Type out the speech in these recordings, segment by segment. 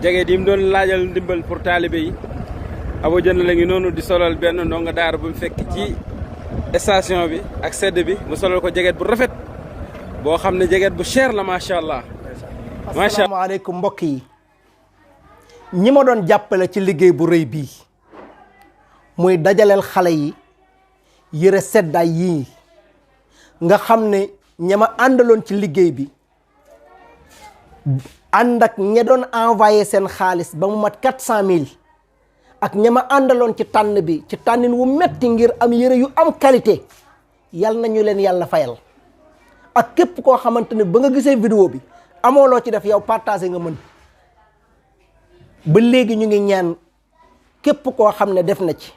jege di mu doon laajal ndimbal pour taalibe yi Abo Dieng la ngi noonu di solal benn ndongo daara bu mu fekk ci station bi ak sedd bi mu solal ko jeget bu rafet boo xam ne jeget bu cher la macha allah. asalaamaaleykum mbokk yi ñi ma doon jàppale ci liggéey bu rëy bii muy dajaleel xale yi yëre seddaay yii nga xam ne ña ma àndaloon ci liggéey bi ànd ak ña doon envoyé seen xaalis ba mu mat 400000 ak ña ma àndaloon ci tànn bi ci tànnin wu metti ngir am yëre yu am qualité yal nañu leen yàlla fayal ak képp koo xamante ne ba nga gisee vidéo bi amoo loo ci def yow partagé nga mën ba léegi ñu ngi ñaan képp koo xam ne def na ci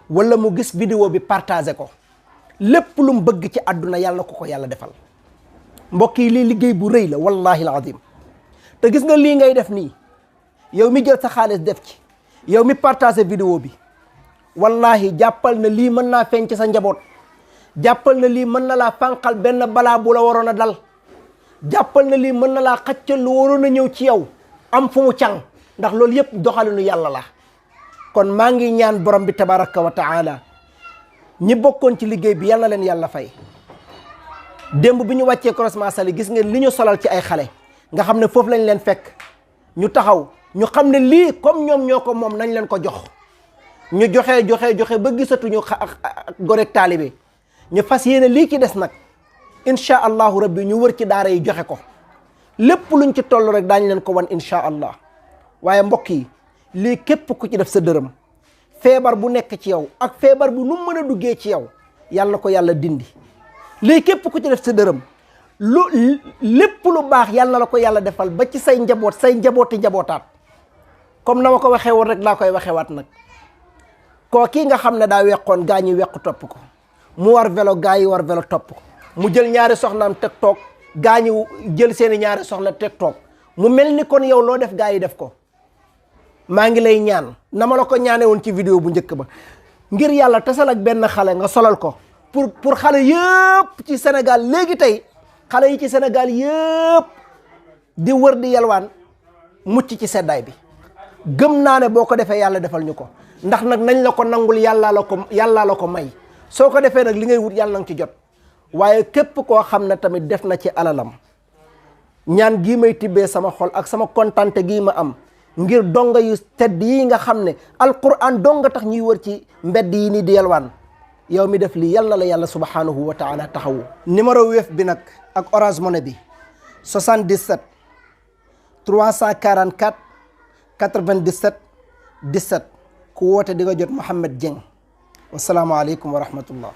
wala mu gis vidéo bi partagé ko lépp lu mu bëgg ci àdduna yàlla ko yàlla defal mbokk yi lii liggéey bu rëy la wallahi alazim te gis nga lii ngay def nii yow mi jël sa xaalis def ci yow mi partagé vidéo bi wallahi jàppal na lii mën naa feeñ ci sa njaboot jàppal na lii mën na laa fànqal benn balaa bu la waroon a dal jàppal na lii mën na laa xaccal lu waroon a ñëw ci yow am fu mu càng ndax loolu yëpp doxalinu yàlla la kon maa ngi ñaan borom bi tabaraka wa taala ñi bokkoon ci liggéey bi yal na leen yàlla fay démb bi ñu wàccee croisement sali gis ngeen li ñu solal ci ay xale nga xam ne foofu lañ leen fekk ñu taxaw ñu xam ne lii comme ñoom ñoo ko moom nañ leen ko jox ñu joxe ba gisatuñu gorek taalibe ñu fas yéene lii ci des nag incha allahu rabbi ñu wër ci daara yi joxe ko lépp luñ ci toll rek daañ leen ko wan incha allah waaye mbokk yi lii képp ku ci def sa dërëm feebar bu nekk ci yow ak feebar bu nu mën a duggee ci yow yàlla ko yàlla dindi lii képp ku ci def sa dërëm lépp lu baax yàlla la ko yàlla defal ba ci say njaboot say njabooti njabootaat comme na ma ko waxee woon rek laa koy waxewaat nag koo kii nga xam ne daa weqoon gaa ñi wequ topp ko mu war vélo gaa yi war vélo topp ko mu jël ñaari soxnaam teg toog gaa ñi jël seeni ñaari soxna teg toog mu mel ni kon yow loo def gaa yi def ko maa ngi lay ñaan na ma la ko ñaane woon ci vidéo bu njëkk ba ngir yàlla tasal ak benn xale nga solal ko pour xale yëpp ci Sénégal léegi tey xale yi ci Sénégal yëpp di wër di yalwaan mucc ci seddaay bi gëm naa ne boo ko defee yàlla defal ñu ko ndax nag nañ la ko nangul yàllaa la ko may soo ko defee nag li ngay wut yàlla na nga ci jot waaye képp koo xam ne tamit def na ci alalam ñaan gii may tibbee sama xol ak sama kontante gii ma am ngir donga yu tedd yi nga xam ne alquran donga tax ñuy wër ci mbedd yi nii di yalwaan yow mi def lii yal na la yàlla subhanahu wa taala taxawu numéro Wave bi nag ak Orange Money bi 77 344 97 17 ku woote di nga jot Mouhamed Dieng wasalaamualeykum wa rahmatullah